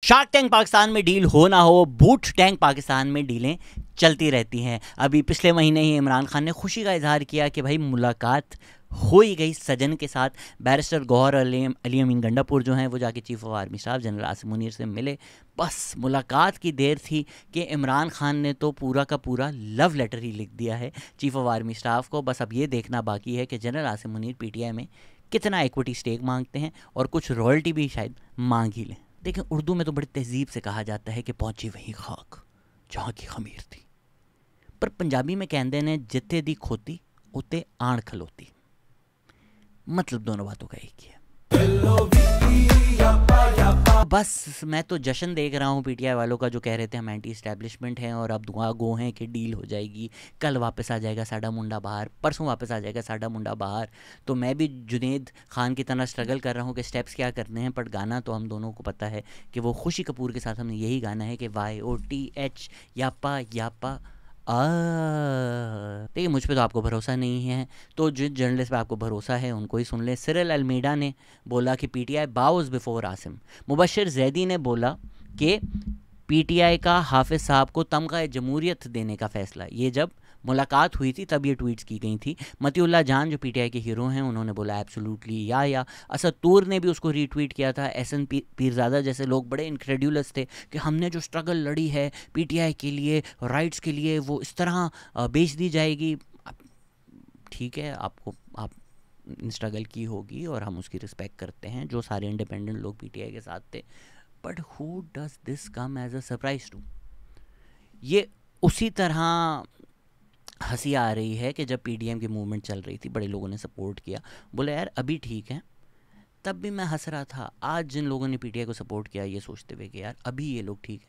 Shark tank Pakistan में deal हो ना हो, बूट टैंक पाकिस्तान में डीलें चलती रहती हैं। अभी पिछले महीने ही इमरान खान ने खुशी का इजहार किया कि भाई मुलाकात हो ही गई सजन के साथ। बैरिस्टर गौहर अली अमीन गंडापुर जो हैं वो जाके chief of army staff general Asim Munir से मिले। बस मुलाकात की देर थी कि इमरान खान ने तो पूरा का पूरा लव लेटर ही लिख दिया है चीफ ऑफ आर्मी स्टाफ को। बस अब ये देखना बाकी है कि जनरल आसिम मुनीर पीटीआई में कितना इक्विटी स्टेक मांगते हैं और कुछ रॉयल्टी भी शायद मांग ही लें। देखें, उर्दू में तो बड़ी तहजीब से कहा जाता है कि पहुंची वही खाक जहाँ की खमीर थी, पर पंजाबी में कहते ने जिते दी खोती उते आण खलोती। मतलब दोनों बातों का एक ही है। बस मैं तो जश्न देख रहा हूँ पीटीआई वालों का जो कह रहे थे हम एंटी इस्टेब्लिशमेंट हैं और अब दुआ गो हैं कि डील हो जाएगी, कल वापस आ जाएगा साडा मुंडा बाहर, परसों वापस आ जाएगा साडा मुंडा बाहर। तो मैं भी जुनेद खान की तरह स्ट्रगल कर रहा हूँ कि स्टेप्स क्या करने हैं, पर गाना तो हम दोनों को पता है कि वो खुशी कपूर के साथ हमने यही गाना है कि YOTH यापा यापा देखिए, मुझ पे तो आपको भरोसा नहीं है, तो जिन जर्नलिस्ट पे आपको भरोसा है उनको ही सुन ले। सिरिल अल्मीडा ने बोला कि PTI boughs before Asim. Mubashir Zaidi ने बोला कि पीटीआई का हाफिज साहब को तमगा जमहूरियत देने का फैसला, ये जब मुलाकात हुई थी तब ये ट्वीट्स की गई थी। मतीउल्लाह जान जो पीटीआई के हीरो हैं उन्होंने बोला एब्सोल्युटली या असद तूर ने भी उसको रीट्वीट किया था। एहसन पीरजादा जैसे लोग बड़े इनक्रेडुलस थे कि हमने जो स्ट्रगल लड़ी है पीटीआई के लिए, राइट्स के लिए, वो इस तरह बेच दी जाएगी। ठीक है, आप स्ट्रगल की होगी और हम उसकी रिस्पेक्ट करते हैं, जो सारे इंडिपेंडेंट लोग पीटीआई के साथ थे, but who does this come as a surprise to. ये उसी तरह हंसी आ रही है कि जब पीडीएम की मूवमेंट चल रही थी बड़े लोगों ने सपोर्ट किया, बोले यार अभी ठीक है, तब भी मैं हंस रहा था। आज जिन लोगों ने पीटीआई को सपोर्ट किया ये सोचते हुए कि यार अभी ये लोग ठीक है,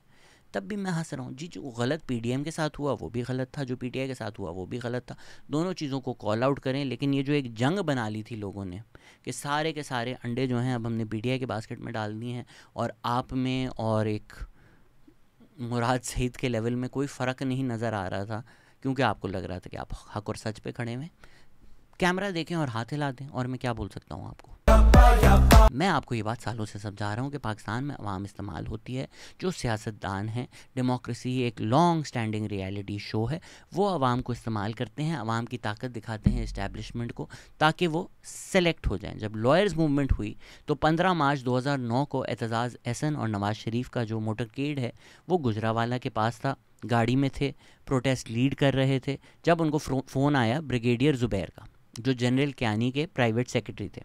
तब भी मैं हंस रहा हूँ। जी, जो गलत पीडीएम के साथ हुआ वो भी गलत था, जो पीटीआई के साथ हुआ वो भी गलत था। दोनों चीज़ों को कॉल आउट करें, लेकिन ये जो एक जंग बना ली थी लोगों ने कि सारे के सारे अंडे जो हैं अब हमने पीटीआई के बास्केट में डाल दिए हैं, और आप में और एक मुराद सईद के लेवल में कोई फ़र्क नहीं नज़र आ रहा था, क्योंकि आपको लग रहा था कि आप हक और सच पे खड़े हुए। कैमरा देखें और हाथ हिला दें, और मैं क्या बोल सकता हूँ आपको। मैं आपको ये बात सालों से समझा रहा हूँ कि पाकिस्तान में अवाम इस्तेमाल होती है, जो सियासतदान हैं। डेमोक्रेसी एक लॉन्ग स्टैंडिंग रियलिटी शो है, वो अवाम को इस्तेमाल करते हैं, अवाम की ताकत दिखाते हैं इस्टेब्लिशमेंट को, ताकि वो सेलेक्ट हो जाएं। जब लॉयर्स मूवमेंट हुई तो 15 मार्च 2009 को एतजाज़ एहसन और नवाज शरीफ का जो मोटरकेड है वो गुजरावाला के पास था, गाड़ी में थे, प्रोटेस्ट लीड कर रहे थे, जब उनको फ़ोन आया ब्रिगेडियर ज़ुबैर का, जो जनरल क्यानी के प्राइवेट सेक्रेटरी थे,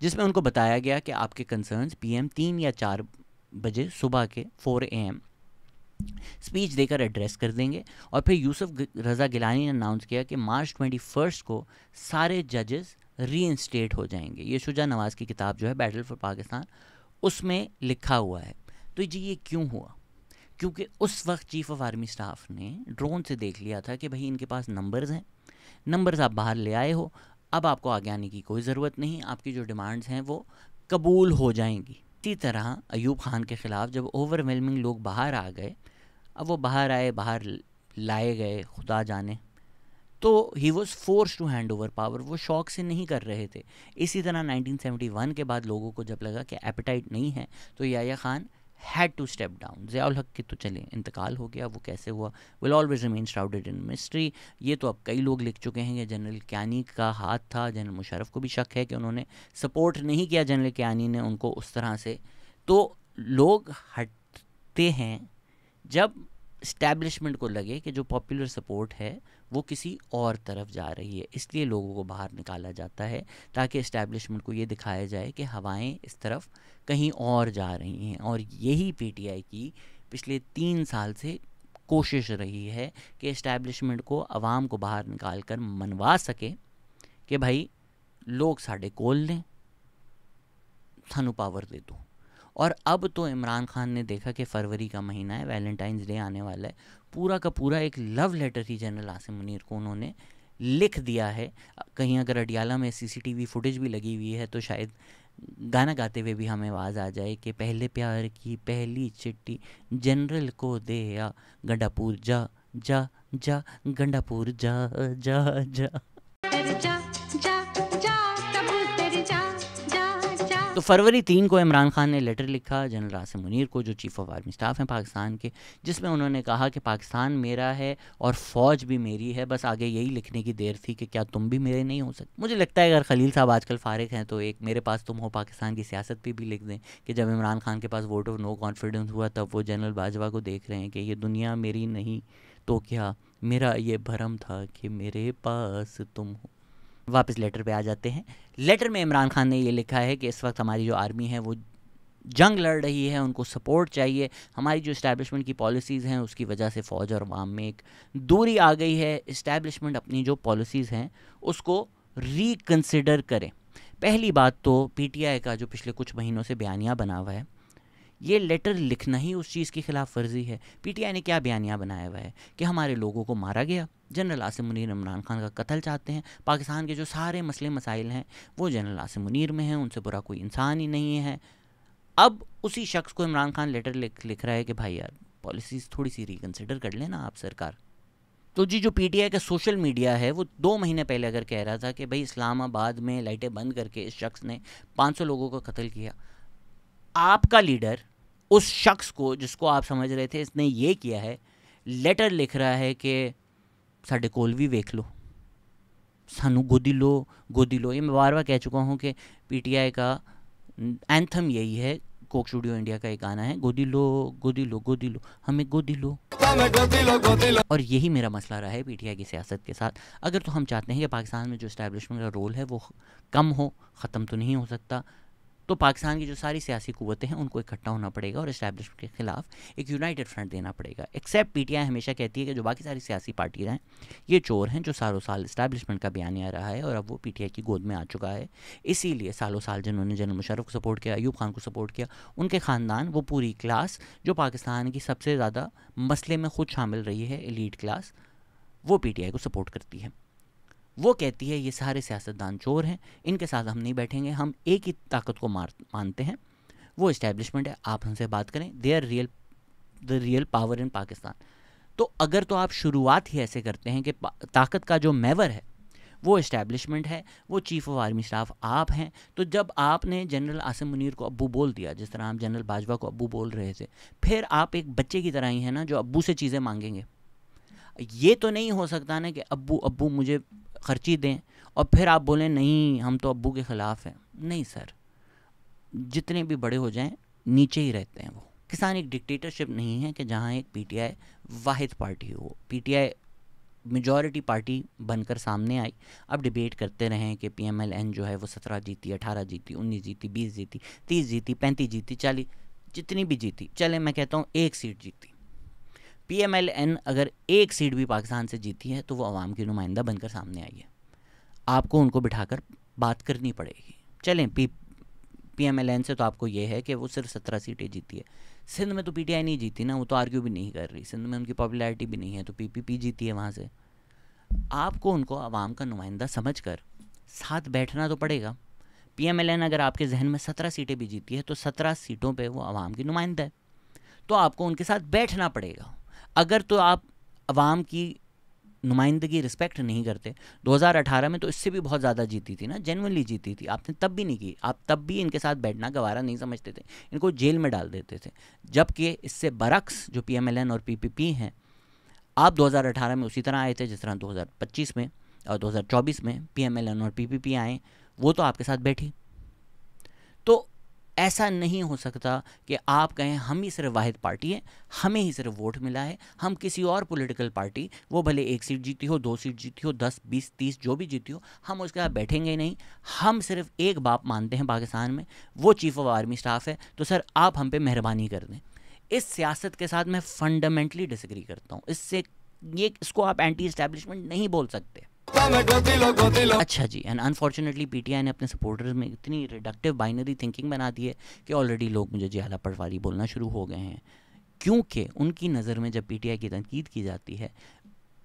जिसमें उनको बताया गया कि आपके कंसर्न्स PM 3 या 4 बजे सुबह के 4 AM स्पीच देकर एड्रेस कर देंगे। और फिर यूसुफ रज़ा गिलानी ने अनाउंस किया कि मार्च 21 को सारे जजेस रीइंस्टेट हो जाएंगे। ये शुजा नवाज़ की किताब जो है बैटल फॉर पाकिस्तान, उसमें लिखा हुआ है। तो जी ये क्यों हुआ? क्योंकि उस वक्त चीफ ऑफ आर्मी स्टाफ ने ड्रोन से देख लिया था कि भाई इनके पास नंबर्स हैं, नंबर्स आप बाहर ले आए हो, अब आपको आगे आने की कोई ज़रूरत नहीं, आपकी जो डिमांड्स हैं वो कबूल हो जाएंगी। इसी तरह अयूब खान के ख़िलाफ़ जब ओवरवेलमिंग लोग बाहर आ गए, अब वो बाहर आए, बाहर लाए गए खुदा जाने, तो he was force to hand over power. वो शौक से नहीं कर रहे थे। इसी तरह 1971 के बाद लोगों को जब लगा कि एपेटाइट नहीं है, तो Yahya Khan had to step down. Ziaul Haq की तो चले इंतकाल हो गया, वो कैसे हुआ will always remain shrouded in mystery. ये तो अब कई लोग लिख चुके हैं कि जनरल क्यानी का हाथ था। जनरल मुशर्रफ को भी शक है कि उन्होंने सपोर्ट नहीं किया जनरल क्यानी ने उनको उस तरह से। तो लोग हटते हैं जब इस्टेब्लिशमेंट को लगे कि जो पॉपुलर सपोर्ट है वो किसी और तरफ जा रही है, इसलिए लोगों को बाहर निकाला जाता है ताकि इस्टेब्लिशमेंट को ये दिखाया जाए कि हवाएं इस तरफ कहीं और जा रही हैं। और यही पीटीआई की पिछले 3 साल से कोशिश रही है कि इस्टेब्लिशमेंट को अवाम को बाहर निकाल कर मनवा सके कि भाई लोग साढ़े कोल लें, थानू पावर दे दो। और अब तो इमरान खान ने देखा कि फरवरी का महीना है, वैलेंटाइंस डे आने वाला है, पूरा का पूरा एक लव लेटर ही जनरल आसिम मुनीर को उन्होंने लिख दिया है। कहीं अगर अडियाला में CCTV फुटेज भी लगी हुई है तो शायद गाना गाते हुए भी हमें आवाज़ आ जाए कि पहले प्यार की पहली चिट्ठी जनरल को दे या गंडापुर जा जा जा, गंडापुर जा जा जा। तो तो फरवरी 3 को इमरान खान ने लेटर लिखा जनरल आसिम मुनीर को, जो चीफ़ ऑफ आर्मी स्टाफ हैं पाकिस्तान के, जिसमें उन्होंने कहा कि पाकिस्तान मेरा है और फ़ौज भी मेरी है, बस आगे यही लिखने की देर थी कि क्या तुम भी मेरे नहीं हो सकते। मुझे लगता है अगर खलील साहब आजकल फ़ारिग हैं तो एक मेरे पास तुम हो पाकिस्तान की सियासत पे भी लिख दें कि जब इमरान खान के पास वोट ऑफ नो कॉन्फिडेंस हुआ तब वो जनरल बाजवा को देख रहे हैं कि ये दुनिया मेरी नहीं तो क्या, मेरा ये भरम था कि मेरे पास तुम हो। वापस लेटर पे आ जाते हैं। लेटर में इमरान खान ने ये लिखा है कि इस वक्त हमारी जो आर्मी है वो जंग लड़ रही है, उनको सपोर्ट चाहिए। हमारी जो इस्टेब्लिशमेंट की पॉलिसीज़ हैं उसकी वजह से फ़ौज और अवाम में एक दूरी आ गई है। इस्टेब्लिशमेंट अपनी जो पॉलिसीज़ हैं उसको रिकन्सिडर करें। पहली बात तो पीटीआई का जो पिछले कुछ महीनों से बयानिया बना हुआ है, ये लेटर लिखना ही उस चीज़ की खिलाफ वर्जी है। पीटीआई ने क्या बयानिया बनाया हुआ है कि हमारे लोगों को मारा गया, जनरल आसिम मुनीर इमरान खान का कत्ल चाहते हैं, पाकिस्तान के जो सारे मसले मसाइल हैं वो जनरल आसिम मुनीर में हैं, उनसे बुरा कोई इंसान ही नहीं है। अब उसी शख्स को इमरान खान लेटर लिख रहा है कि भाई यार पॉलिसीज़ थोड़ी सी रिकन्सिडर कर लेना आप सरकार। तो जी जो पीटीआई का सोशल मीडिया है वो 2 महीने पहले अगर कह रहा था कि भाई इस्लामाबाद में लाइटें बंद करके इस शख्स ने 500 लोगों को कत्ल किया, आपका लीडर उस शख्स को जिसको आप समझ रहे थे इसने ये किया है, लेटर लिख रहा है कि साढ़े कोल भी वेख लो, सानू गोदी लो गोदी लो। ये मैं बार बार कह चुका हूँ कि पीटीआई का एंथम यही है। कोक स्टूडियो इंडिया का एक गाना है, गोदी लो गोदी लो गोदी लो हमें गोदी लो। और यही मेरा मसला रहा है पीटीआई की सियासत के साथ। अगर तो हम चाहते हैं कि पाकिस्तान में जो इस्टेब्लिशमेंट का रोल है वो कम हो, ख़त्म तो नहीं हो सकता, तो पाकिस्तान की जो सारी सियासी कुव्वतें हैं उनको इकट्ठा होना पड़ेगा और इस्टेब्लिशमेंट के खिलाफ एक यूनाइटेड फ्रंट देना पड़ेगा। एक्सेप्ट पीटीआई हमेशा कहती है कि जो बाकी सारी सियासी पार्टियां हैं ये चोर हैं, जो सालों साल इस्टेब्लिशमेंट का बयान आ रहा है और अब वो पीटीआई की गोद में आ चुका है। इसीलिए सालों साल जिन्होंने जनरल मुशर्रफ को सपोर्ट किया, अयूब खान को सपोर्ट किया, उनके ख़ानदान, वो पूरी क्लास जो पाकिस्तान की सबसे ज़्यादा मसले में खुद शामिल रही है, एलीट क्लास, वो पीटीआई को सपोर्ट करती है। वो कहती है ये सारे सियासतदान चोर हैं, इनके साथ हम नहीं बैठेंगे, हम एक ही ताकत को मानते हैं, वो इस्टेब्लिशमेंट है, आप हमसे बात करें, they are the real power in Pakistan. तो अगर तो आप शुरुआत ही ऐसे करते हैं कि ताकत का जो मैवर है वो इस्टेब्लिशमेंट है, वो चीफ़ ऑफ आर्मी स्टाफ आप हैं, तो जब आपने जनरल आसिम मुनीर को अब्बू बोल दिया, जिस तरह आप जनरल बाजवा को अब्बू बोल रहे थे, फिर आप एक बच्चे की तरह ही हैं ना जो अब्बू से चीज़ें मांगेंगे। ये तो नहीं हो सकता ना कि अब्बू अब्बू मुझे खर्ची दें और फिर आप बोलें नहीं हम तो अब्बू के ख़िलाफ़ हैं। नहीं सर, जितने भी बड़े हो जाएं नीचे ही रहते हैं वो। पाकिस्तान एक डिक्टेटरशिप नहीं है कि जहां एक पीटीआई वाहिद पार्टी हो। पीटीआई मेजॉरिटी पार्टी बनकर सामने आई। अब डिबेट करते रहें कि पीएमएलएन जो है वो 17 जीती, 18 जीती, 19 जीती, 20 जीती, 30 जीती, 35 जीती, 40, जितनी भी जीती, चले मैं कहता हूँ 1 सीट जीती। पीएमएलएन अगर 1 सीट भी पाकिस्तान से जीती है तो वो अवाम की नुमाइंदा बनकर सामने आई है। आपको उनको बिठाकर बात करनी पड़ेगी। चलें पीएमएलएन से तो आपको ये है कि वो सिर्फ 17 सीटें जीती है। सिंध में तो पीटीआई नहीं जीती ना, वो तो आर्ग्यू भी नहीं कर रही, सिंध में उनकी पॉपुलैरिटी भी नहीं है, तो पीपीपी जीती है वहाँ से। आपको उनको अवाम का नुमाइंदा समझकर साथ बैठना तो पड़ेगा। पीएमएलएन अगर आपके जहन में 17 सीटें भी जीती है तो 17 सीटों पे वो अवाम की नुमाइंदा है, तो आपको उनके साथ बैठना पड़ेगा। अगर तो आप अवाम की नुमाइंदगी रिस्पेक्ट नहीं करते, 2018 में तो इससे भी बहुत ज़्यादा जीती थी ना, जेन्युइनली जीती थी, आपने तब भी नहीं की। आप तब भी इनके साथ बैठना गवारा नहीं समझते थे, इनको जेल में डाल देते थे। जबकि इससे बरक्स जो पीएमएलएन और पीपीपी हैं, आप 2018 में उसी तरह आए थे जिस तरह 2025 में और 2024 में पीएमएलएन और पीपीपी आए, वो तो आपके साथ बैठी। तो ऐसा नहीं हो सकता कि आप कहें हम ही सिर्फ वाहिद पार्टी है, हमें ही सिर्फ वोट मिला है, हम किसी और पॉलिटिकल पार्टी, वो भले 1 सीट जीती हो, 2 सीट जीती हो, 10, 20, 30 जो भी जीती हो, हम उसके साथ बैठेंगे नहीं। हम सिर्फ एक बाप मानते हैं पाकिस्तान में, वो चीफ़ ऑफ आर्मी स्टाफ है। तो सर आप हम पे मेहरबानी कर दें। इस सियासत के साथ मैं फंडामेंटली डिसएग्री करता हूँ। इसको आप एंटी इस्टेब्लिशमेंट नहीं बोल सकते। अच्छा जी, एंड अनफॉर्चुनेटली पीटीआई ने अपने सपोर्टर्स में इतनी रिडक्टिव बाइनरी थिंकिंग बना दी है कि ऑलरेडी लोग मुझे जियाला पटवारी बोलना शुरू हो गए हैं, क्योंकि उनकी नज़र में जब पीटीआई की तनकीद की जाती है,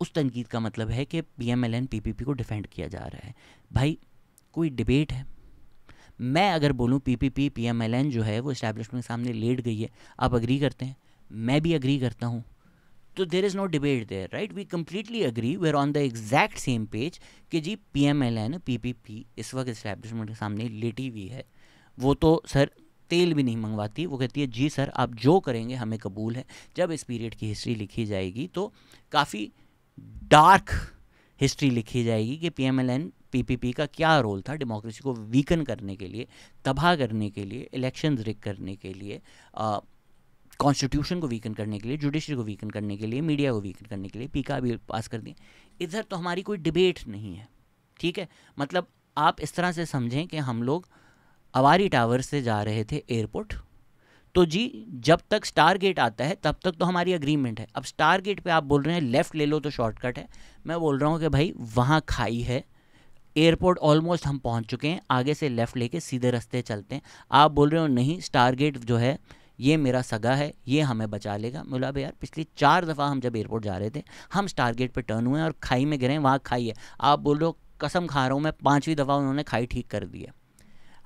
उस तनकीद का मतलब है कि पीएमएलएन पीपीपी को डिफेंड किया जा रहा है। भाई कोई डिबेट है? मैं अगर बोलूँ पीपीपी पीएमएलएन जो है वो इस्टेब्लिशमेंट के सामने लेट गई है, आप अग्री करते हैं, मैं भी अग्री करता हूँ, तो there is no debate there, right? We completely agree, we are on the exact same page कि जी पीएमएलएन पीपीपी इस वक्त इस्टेब्लिशमेंट के सामने लेटी हुई है, वो तो सर तेल भी नहीं मंगवाती, वो कहती है जी सर आप जो करेंगे हमें कबूल है। जब इस पीरियड की हिस्ट्री लिखी जाएगी तो काफ़ी डार्क हिस्ट्री लिखी जाएगी कि पीएमएलएन पीपीपी का क्या रोल था डेमोक्रेसी को वीकन करने के लिए, तबाह करने के लिए, इलेक्शंस रिग करने के लिए, कॉन्स्टिट्यूशन को वीकन करने के लिए, जुडिशरी को वीकन करने के लिए, मीडिया को वीकन करने के लिए। पीका भी पास कर दिए। इधर तो हमारी कोई डिबेट नहीं है, ठीक है। मतलब आप इस तरह से समझें कि हम लोग अवारी टावर से जा रहे थे एयरपोर्ट, तो जी जब तक स्टार गेट आता है तब तक तो हमारी अग्रीमेंट है। अब स्टार गेट पे आप बोल रहे हैं लेफ़्ट ले लो तो शॉर्टकट है, मैं बोल रहा हूँ कि भाई वहाँ खाई है, एयरपोर्ट ऑलमोस्ट हम पहुँच चुके हैं, आगे से लेफ़्ट लेके सीधे रास्ते चलते हैं। आप बोल रहे हो नहीं स्टार गेट जो है ये मेरा सगा है, ये हमें बचा लेगा। बोला भाई यार पिछली 4 दफ़ा हम जब एयरपोर्ट जा रहे थे हम स्टार गेट पर टर्न हुए और खाई में गिरे, वहाँ खाई है। आप बोल रहे हो कसम खा रहा हूँ मैं 5वीं दफ़ा उन्होंने खाई ठीक कर दी है।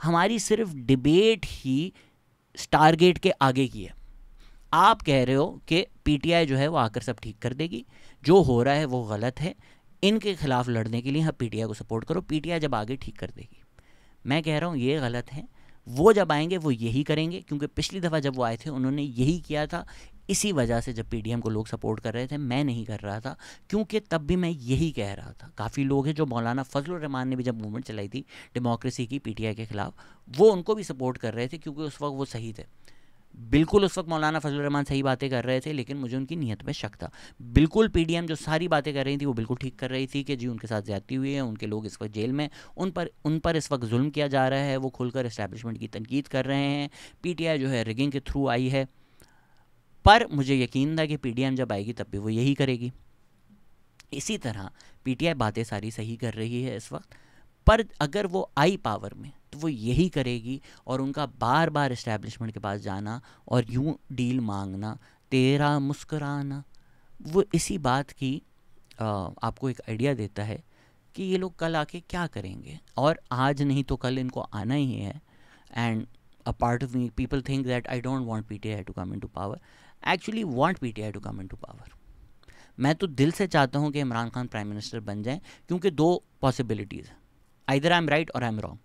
हमारी सिर्फ डिबेट ही स्टारगेट के आगे की है। आप कह रहे हो कि पीटीआई जो है वो आकर सब ठीक कर देगी, जो हो रहा है वो गलत है, इनके खिलाफ लड़ने के लिए हम पीटीआई को सपोर्ट करो, पीटीआई जब आगे ठीक कर देगी। मैं कह रहा हूँ ये गलत है। वो जब आएंगे वो यही करेंगे, क्योंकि पिछली दफ़ा जब वो आए थे उन्होंने यही किया था। इसी वजह से जब पीडीएम को लोग सपोर्ट कर रहे थे, मैं नहीं कर रहा था, क्योंकि तब भी मैं यही कह रहा था। काफ़ी लोग हैं जो मौलाना फजलुर रहमान ने भी जब मूवमेंट चलाई थी डेमोक्रेसी की पीटीआई के खिलाफ, वो उनको भी सपोर्ट कर रहे थे क्योंकि उस वक्त वो सही थे। बिल्कुल उस वक्त मौलाना फजलुर रहमान सही बातें कर रहे थे, लेकिन मुझे उनकी नीयत में शक था। बिल्कुल पीडीएम जो सारी बातें कर रही थी वो बिल्कुल ठीक कर रही थी कि जी उनके साथ ज्यादती हुई है, उनके लोग इस वक्त जेल में, उन पर इस वक्त जुल्म किया जा रहा है, वो खुलकर इस्टेब्लिशमेंट की तनकीद कर रहे हैं। पीटीआई जो है रिगिंग के थ्रू आई है, पर मुझे यकीन था कि पीडीएम जब आएगी तब भी वो यही करेगी। इसी तरह पीटीआई बातें सारी सही कर रही है इस वक्त, पर अगर वो आई पावर में तो वो यही करेगी। और उनका बार बार इस्टेब्लिशमेंट के पास जाना और यूं डील मांगना, तेरा मुस्कुराना, वो इसी बात की आपको एक आइडिया देता है कि ये लोग कल आके क्या करेंगे। और आज नहीं तो कल इनको आना ही है। And a part of me, people think that I don't want PTI to come into power. Actually want PTI to come into power. मैं तो दिल से चाहता हूँ कि इमरान खान प्राइम मिनिस्टर बन जाएं, क्योंकि 2 पॉसिबिलिटीज़ हैं, आइदर आई एम राइट और I am wrong.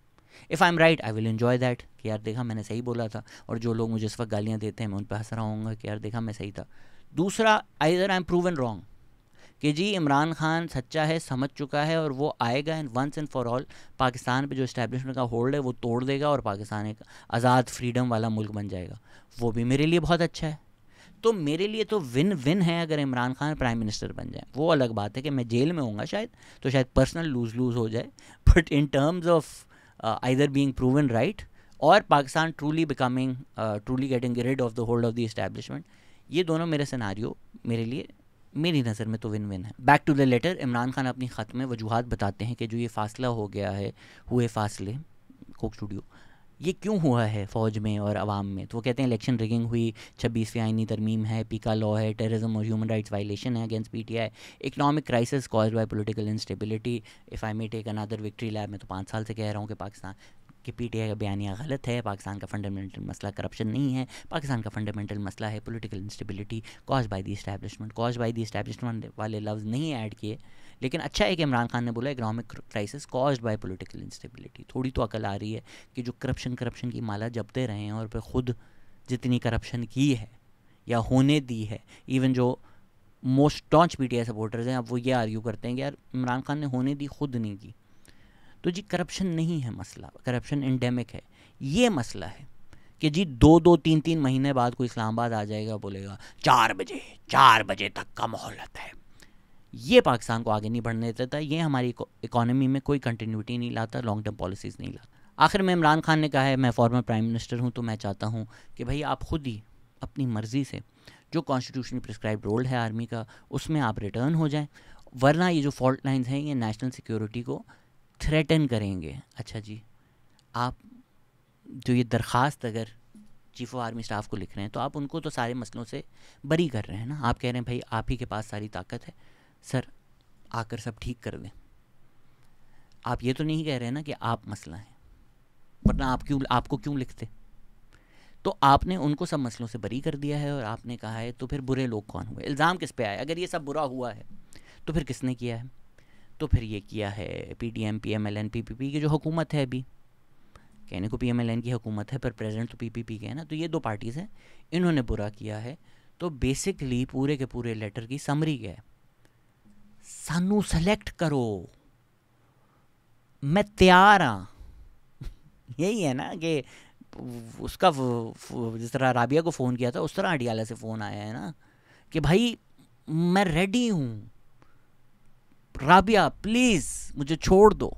If I am right I will enjoy that कि यार देखा मैंने सही बोला था, और जो लोग मुझे इस वक्त गालियाँ देते हैं मैं उन पर हंस रहा हूँगा कि यार देखा मैं सही था। दूसरा, either I am proven wrong कि जी इमरान खान सच्चा है, समझ चुका है, और वो आएगा and once and for all Pakistan पे जो इस्टेब्लिशमेंट का होल्ड है वो तोड़ देगा और पाकिस्तान एक आज़ाद फ्रीडम वाला मुल्क बन जाएगा। वो भी मेरे लिए बहुत अच्छा है। तो मेरे लिए तो विन विन है अगर इमरान खान प्राइम मिनिस्टर बन जाए। वो अलग बात है कि मैं जेल में होऊंगा शायद, तो शायद पर्सनल लूज़ हो जाए, but in terms of either being proven right और Pakistan truly getting rid of the hold of the establishment, ये दोनों मेरे सिनारियो मेरे लिए, मेरी नज़र में तो विन विन है। Back to the letter, Imran Khan अपनी ख़त में वजूहात बताते हैं कि जो ये फ़ासला हो गया है, हुए फ़ासले कोक स्टूडियो, ये क्यों हुआ है फ़ौज में और अवाम में। तो वो कहते हैं इलेक्शन रिगिंग हुई, 26वीं आईनी तरमीम है, पीका लॉ है, टेररिज्म और ह्यूमन राइट्स वायलेशन है against PTI, economic crisis caused by political instability. If I may take another victory lap, में तो 5 साल से कह रहा हूँ कि पाकिस्तान कि पीटीआई का बयानिया गलत है। पाकिस्तान का फंडामेंटल मसला करप्शन नहीं है, पाकिस्तान का फंडामेंटल मसला है political instability caused by the establishment. Caused by the establishment वाले लफ्ज़ नहीं ऐड किए, लेकिन अच्छा है कि इमरान खान ने बोला economic crisis caused by political instability. थोड़ी तो अकल आ रही है कि जो करप्शन की माला जपते रहे हैं और फिर खुद जितनी करप्शन की है या होने दी है, इवन जो मोस्ट स्टॉन्च पीटीआई सपोर्टर्स हैं अब वो ये आर्ग्यू करते हैं कि यार इमरान खान ने होने दी, खुद नहीं की। तो जी करप्शन नहीं है मसला, करप्शन एंडेमिक है। ये मसला है कि जी 2-2, 3-3 महीने बाद कोई इस्लामाबाद आ जाएगा, बोलेगा 4 बजे तक का मोहलत है। ये पाकिस्तान को आगे नहीं बढ़ने देता, ये हमारी इकोनॉमी में कोई कंटिन्यूटी नहीं लाता, लॉन्ग टर्म पॉलिसीज़ नहीं लाता। आखिर में इमरान खान ने कहा है मैं फॉर्मर प्राइम मिनिस्टर हूँ, तो मैं चाहता हूँ कि भाई आप खुद ही अपनी मर्ज़ी से जो कॉन्स्टिट्यूशनली प्रिस्क्राइब रोल है आर्मी का उसमें आप रिटर्न हो जाएं, वरना ये जो फॉल्ट लाइन्स हैं ये नेशनल सिक्योरिटी को थ्रेटन करेंगे। अच्छा जी, आप जो ये दरख्वास्त अगर चीफ ऑफ आर्मी स्टाफ को लिख रहे हैं तो आप उनको तो सारे मसलों से बरी कर रहे हैं ना। आप कह रहे हैं भाई आप ही के पास सारी ताकत है, सर आकर सब ठीक कर दें। आप ये तो नहीं कह रहे हैं ना कि आप मसला है, वरना आपको क्यों लिखते। तो आपने उनको सब मसलों से बरी कर दिया है और आपने कहा है तो फिर बुरे लोग कौन हुए, इल्ज़ाम किस पे आया। अगर ये सब बुरा हुआ है तो फिर किसने किया है, तो फिर ये किया है पीडीएम, पीएमएलएन, पीपीपी की जो हुकूमत है अभी, कहने को PMLN की हुकूमत है पर प्रेसिडेंट तो PPP के है ना, तो ये 2 पार्टीज़ हैं, इन्होंने बुरा किया है। तो बेसिकली पूरे के पूरे लेटर की समरी क्या है, सानू सेलेक्ट करो, मैं तैयार हाँ। यही है ना कि उसका जिस तरह राबिया को फ़ोन किया था उस तरह अडियाला से फ़ोन आया है ना कि भाई मैं रेडी हूँ, राबिया प्लीज़ मुझे छोड़ दो।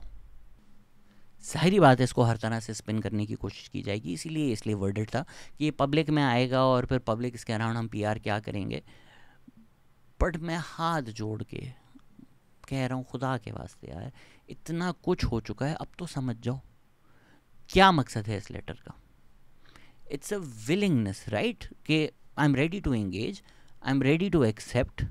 ज़ाहिरी बात है इसको हर तरह से स्पिन करने की कोशिश की जाएगी, इसीलिए इसलिए वर्डेड था कि ये पब्लिक में आएगा और फिर पब्लिक इसके अराउंड हम PR क्या करेंगे। बट मैं हाथ जोड़ के कह रहा हूँ, खुदा के वास्ते यार, इतना कुछ हो चुका है, अब तो समझ जाओ क्या मकसद है इस लेटर का। इट्स अ विलिंगनेस, राइट, कि I am ready to engage, I am ready to accept,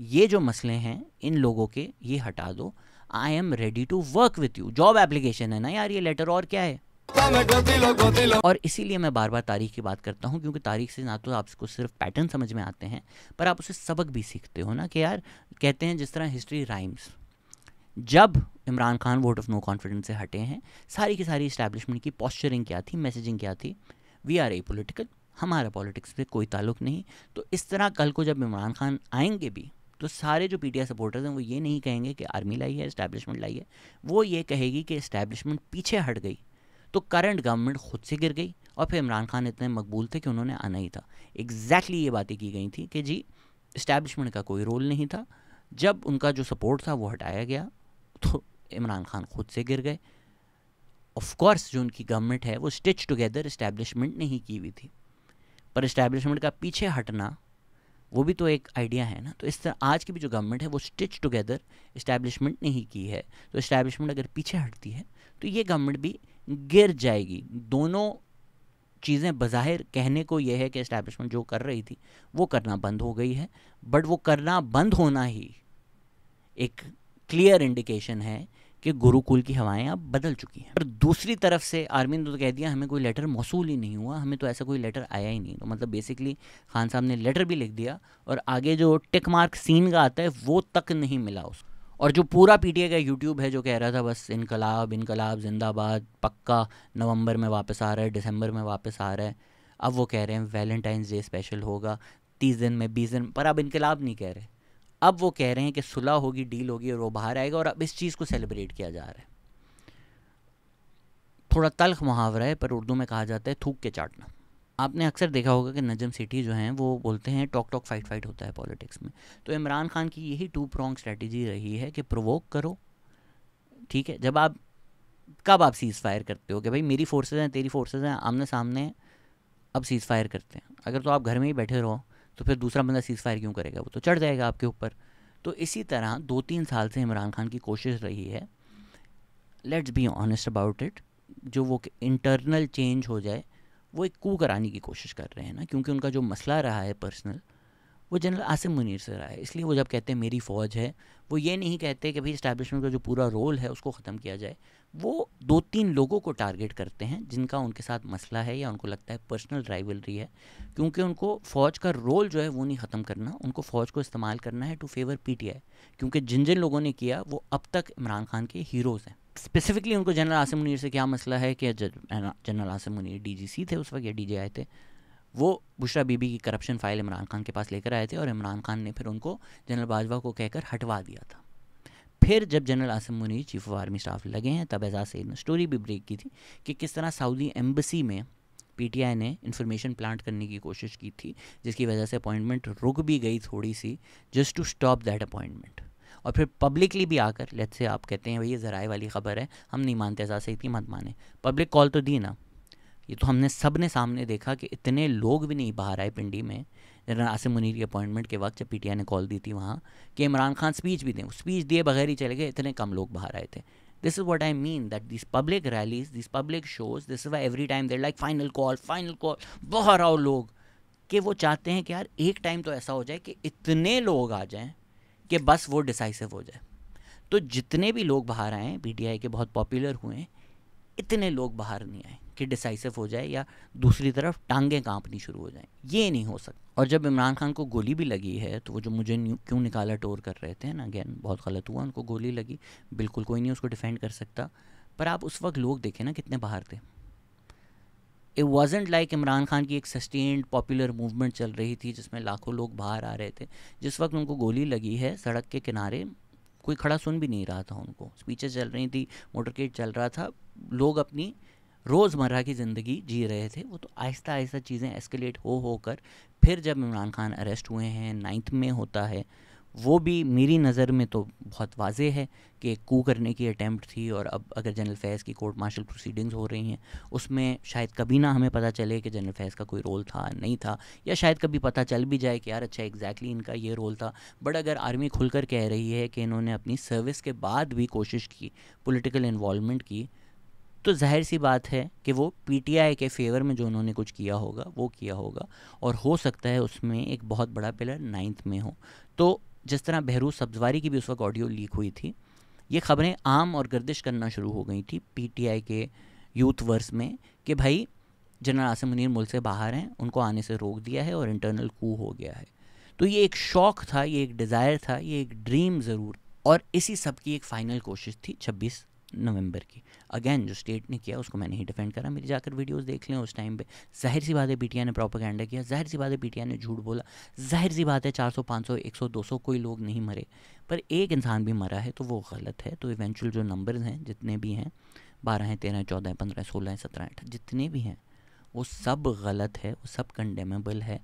ये जो मसले हैं इन लोगों के ये हटा दो, I am ready to work with you. Job application है ना यार ये लेटर, और क्या है। और इसीलिए मैं बार बार तारीख की बात करता हूँ, क्योंकि तारीख से ना तो आपको सिर्फ पैटर्न समझ में आते हैं पर आप उससे सबक भी सीखते हो ना, कि यार कहते हैं जिस तरह हिस्ट्री राइम्स। जब Imran Khan vote of no confidence से हटे हैं, सारी की सारी इस्टेब्लिशमेंट की पोस्चरिंग क्या थी, मैसेजिंग क्या थी, वी आर ए पॉलिटिकल, हमारा पॉलिटिक्स से कोई ताल्लुक नहीं। तो इस तरह कल को जब इमरान खान आएंगे भी तो सारे जो PTI सपोर्टर्स हैं वो ये नहीं कहेंगे कि आर्मी लाई है, इस्टेब्लिशमेंट लाई है, वो ये कहेगी कि इस्टेब्लिशमेंट पीछे हट गई तो करंट गवर्नमेंट खुद से गिर गई और फिर इमरान खान इतने मकबूल थे कि उन्होंने आना ही था। एग्जैक्टली ये बातें की गई थी कि जी इस्टेब्लिशमेंट का कोई रोल नहीं था, जब उनका जो सपोर्ट था वो हटाया गया तो इमरान खान खुद से गिर गए। ऑफ कोर्स जो उनकी गवर्नमेंट है वो स्टिच टुगेदर इस्टेब्लिशमेंट ने ही की हुई थी, पर इस्टेब्लिशमेंट का पीछे हटना वो भी तो एक आइडिया है ना। तो इस तरह आज की भी जो गवर्नमेंट है वो स्टिच टुगेदर इस्टेब्लिशमेंट ने ही की है। तो इस्टेब्लिशमेंट अगर पीछे हटती है तो ये गवर्नमेंट भी गिर जाएगी। दोनों चीज़ें बज़ाहिर कहने को ये है कि इस्टेब्लिशमेंट जो कर रही थी वो करना बंद हो गई है, बट वो करना बंद होना ही एक क्लियर इंडिकेशन है कि गुरुकुल की हवाएं अब बदल चुकी हैं। पर दूसरी तरफ से आर्मी ने तो कह दिया हमें कोई लेटर मौसूल ही नहीं हुआ, हमें तो ऐसा कोई लेटर आया ही नहीं। तो मतलब बेसिकली खान साहब ने लेटर भी लिख दिया और आगे जो टिक मार्क सीन का आता है वो तक नहीं मिला उसको। और जो पूरा PTI का यूट्यूब है जो कह रहा था बस इनकलाब इनकलाब जिंदाबाद, पक्का नवंबर में वापस आ रहा है, दिसंबर में वापस आ रहा है, अब वो कह रहे हैं वैलेंटाइंस डे स्पेशल होगा 30 दिन में 20 दिन, पर अब इनकलाब नहीं कह रहे, अब वो कह रहे हैं कि सुलह होगी, डील होगी और वो बाहर आएगा, और अब इस चीज़ को सेलिब्रेट किया जा रहा है। थोड़ा तल्ख मुहावरा है पर उर्दू में कहा जाता है थूक के चाटना। आपने अक्सर देखा होगा कि नजम सेठी जो हैं वो बोलते हैं टॉक टॉक फाइट फाइट होता है पॉलिटिक्स में। तो इमरान खान की यही 2 prong स्ट्रेटजी रही है कि प्रोवोक करो, ठीक है, जब आप कब आप सीज़ फायर करते हो कि भाई मेरी फोर्सेज हैं तेरी फोर्सेज हैं आमने सामने, अब सीज़ फायर करते हैं। अगर तो आप घर में ही बैठे रहो तो फिर दूसरा बंदा सीज़ फायर क्यों करेगा, वो तो चढ़ जाएगा आपके ऊपर। तो इसी तरह 2-3 साल से इमरान खान की कोशिश रही है, let's be honest about it, जो वो इंटरनल चेंज हो जाए, वो एक कू कराने की कोशिश कर रहे हैं ना, क्योंकि उनका जो मसला रहा है पर्सनल वो जनरल आसिम मुनीर से रहा है। इसलिए वो जब कहते हैं मेरी फ़ौज है, वो ये नहीं कहते कि भाई इस्टेब्लिशमेंट का जो पूरा रोल है उसको ख़त्म किया जाए। वो 2-3 लोगों को टारगेट करते हैं जिनका उनके साथ मसला है या उनको लगता है पर्सनल राइवलरी है, क्योंकि उनको फ़ौज का रोल जो है वो नहीं ख़त्म करना, उनको फ़ौज को इस्तेमाल करना है टू फेवर PTI, क्योंकि जिन जिन लोगों ने किया वो अब तक इमरान खान के हीरोज़ हैं। स्पेसिफिकली उनको जनरल आसिम मुनीर से क्या मसला है कि जनरल आसिम मुनीर DGC थे उस वक्त या DJI थे, वो बुशरा बीबी की करप्शन फाइल इमरान खान के पास लेकर आए थे और इमरान खान ने फिर उनको जनरल बाजवा को कहकर हटवा दिया था। फिर जब general Asim Munir chief of army staff लगे हैं तब एजाज सईद ने स्टोरी भी ब्रेक की थी कि किस तरह सऊदी एम्बेसी में PTI ने इन्फॉर्मेशन प्लांट करने की कोशिश की थी, जिसकी वजह से अपॉइंटमेंट रुक भी गई थोड़ी सी, just to stop that appointment. और फिर पब्लिकली भी आकर लेट्स से आप कहते हैं भाई ये ज़राए वाली ख़बर है, हम नहीं मानते, एजाज सईद की मत माने, पब्लिक कॉल तो दी ना। ये तो हमने सब ने सामने देखा कि इतने लोग भी नहीं बाहर आए पिंडी में जनरल आसिम मुनीर की अपॉइंटमेंट के वक्त, जब PTI ने कॉल दी थी वहाँ कि इमरान खान स्पीच भी दें, स्पीच दिए बगैर ही चले गए, इतने कम लोग बाहर आए थे। This is what I mean that this public rallies, this public shows, this is why every time there like final call बाहर आओ लोग, कि वो चाहते हैं कि यार एक टाइम तो ऐसा हो जाए कि इतने लोग आ जाएं कि बस वो डिसाइसिव हो जाए। तो जितने भी लोग बाहर आए PTI के बहुत पॉपुलर हुए, इतने लोग बाहर नहीं आए कि डिसाइसिव हो जाए या दूसरी तरफ टांगें कांपनी शुरू हो जाएं, ये नहीं हो सकता। और जब इमरान खान को गोली भी लगी है तो वो जो मुझे क्यों निकाला टोर कर रहे थे ना, अगेन बहुत गलत हुआ, उनको गोली लगी, बिल्कुल कोई नहीं उसको डिफेंड कर सकता, पर आप उस वक्त लोग देखें ना कितने बाहर थे, it wasn't like Imran Khan की एक सस्टेन्ड पॉपुलर मूवमेंट चल रही थी जिसमें लाखों लोग बाहर आ रहे थे। जिस वक्त उनको गोली लगी है सड़क के किनारे कोई खड़ा सुन भी नहीं रहा था उनको, स्पीचेस चल रही थी, मोटरकेट चल रहा था, लोग अपनी रोज़मर्रा की ज़िंदगी जी रहे थे। वो तो आहिस्ता आहिस्ता चीज़ें एस्केलेट होकर फिर जब इमरान खान अरेस्ट हुए हैं 9th में होता है, वो भी मेरी नज़र में तो बहुत वाज़े है कि कू करने की अटैम्प्ट थी। और अब अगर जनरल फैज़ की कोर्ट मार्शल प्रोसीडिंग्स हो रही हैं उसमें शायद कभी ना हमें पता चले कि जनरल फैज़ का कोई रोल था नहीं था, या शायद कभी पता चल भी जाए कि यार अच्छा एग्जैक्टली इनका ये रोल था। बट अगर आर्मी खुलकर कह रही है कि इन्होंने अपनी सर्विस के बाद भी कोशिश की पॉलिटिकल इन्वॉल्वमेंट की, तो जाहिर सी बात है कि वो पीटीआई के फेवर में जो उन्होंने कुछ किया होगा वो किया होगा, और हो सकता है उसमें एक बहुत बड़ा पिलर 9th में हो। तो जिस तरह बहरूज सब्जवारी की भी उस वक्त ऑडियो लीक हुई थी, ये खबरें आम और गर्दिश करना शुरू हो गई थी पीटीआई के यूथ वर्स में कि भाई जनरल आसिम मुनीर मुल्क से बाहर हैं, उनको आने से रोक दिया है और इंटरनल कू हो गया है। तो ये एक शौक़ था, ये एक डिज़ायर था, ये एक ड्रीम ज़रूर, और इसी सब की एक फ़ाइनल कोशिश थी 26 नवंबर की। अगेन जो स्टेट ने किया उसको मैंने ही डिफेंड करा, मेरी जाकर वीडियोस देख लें। उस टाइम पे जाहिर सी बात है पीटीआई ने प्रोपेगेंडा किया, जाहिर सी बात है पीटीआई ने झूठ बोला, जाहिर सी बात है 400 500 100 200 कोई लोग नहीं मरे, पर एक इंसान भी मरा है तो वो गलत है। तो इवेंचुअल जो नंबर्स हैं जितने भी हैं 12 हैं 13 14 15 16 17 18 जितने भी हैं वो सब गलत है, वो सब कंडेमेबल है।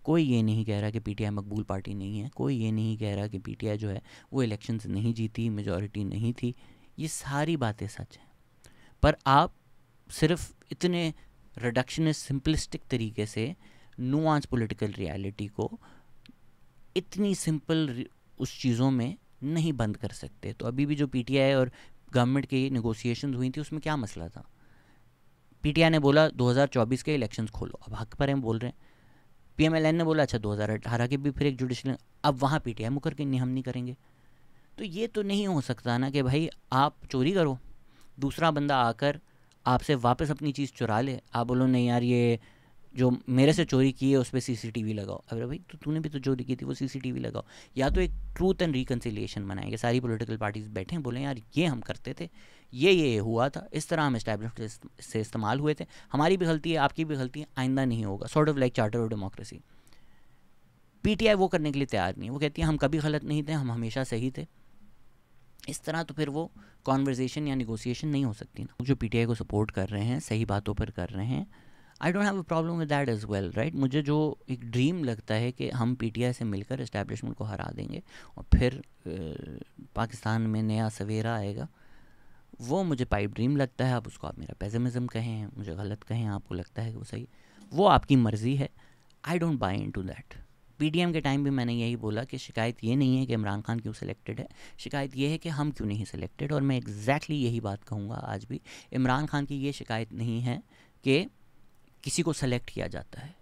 कोई ये नहीं कह रहा कि पीटीआई मकबूल पार्टी नहीं है, कोई ये नहीं कह रहा कि पीटीआई जो है वो इलेक्शंस नहीं जीती, मेजॉरिटी नहीं थी, ये सारी बातें सच हैं। पर आप सिर्फ इतने रिडक्शनिस्ट सिंपलिस्टिक तरीके से नुआंस पॉलिटिकल रियलिटी को इतनी सिंपल उस चीज़ों में नहीं बंद कर सकते। तो अभी भी जो पीटीआई और गवर्नमेंट की नेगोशिएशंस हुई थी उसमें क्या मसला था? पीटीआई ने बोला 2024 के इलेक्शंस खोलो, अब हक पर हम बोल रहे हैं। पीएमएलएन ने बोला अच्छा 2018 के भी फिर एक जुडिशल, अब वहाँ पीटीआई मुकर के नहीं हम नहीं करेंगे। तो ये तो नहीं हो सकता ना कि भाई आप चोरी करो, दूसरा बंदा आकर आपसे वापस अपनी चीज़ चुरा ले, आप बोलो नहीं यार ये जो मेरे से चोरी की है उस पर सीसीटीवी लगाओ। अरे भाई तो तूने भी तो चोरी की थी, वो सीसीटीवी लगाओ। या तो एक ट्रूथ एंड रिकन्सिलिएशन बनाएंगे, सारी पॉलिटिकल पार्टीज बैठें बोलें यार ये हम करते थे, ये हुआ था, इस तरह हम एस्टैब्लिशमेंट से इस्तेमाल हुए थे, हमारी भी गलती है आपकी भी गलती है, आइंदा नहीं होगा। Sort of like charter of democracy. PTI वो करने के लिए तैयार नहीं, वो कहती है हम कभी गलत नहीं थे, हम हमेशा सही थे। इस तरह तो फिर वो कॉन्वर्जेशन या निगोसिएशन नहीं हो सकती ना। जो पीटीआई को सपोर्ट कर रहे हैं, सही बातों पर कर रहे हैं, I don't have a problem with that as well, right. मुझे जो एक ड्रीम लगता है कि हम पीटीआई से मिलकर एस्टैब्लिशमेंट को हरा देंगे और फिर पाकिस्तान में नया सवेरा आएगा, वो मुझे पाइप ड्रीम लगता है। अब उसको आप मेरा पेसिमिज्म कहें, मुझे गलत कहें, आपको लगता है कि वो सही, वो आपकी मर्ज़ी है। I don't buy into that. PDM के टाइम भी मैंने यही बोला कि शिकायत ये नहीं है कि इमरान खान क्यों सिलेक्टेड है, शिकायत ये है कि हम क्यों नहीं सिलेक्टेड। और मैं एग्जैक्टली यही बात कहूँगा आज भी, इमरान खान की ये शिकायत नहीं है कि किसी को सेलेक्ट किया जाता है।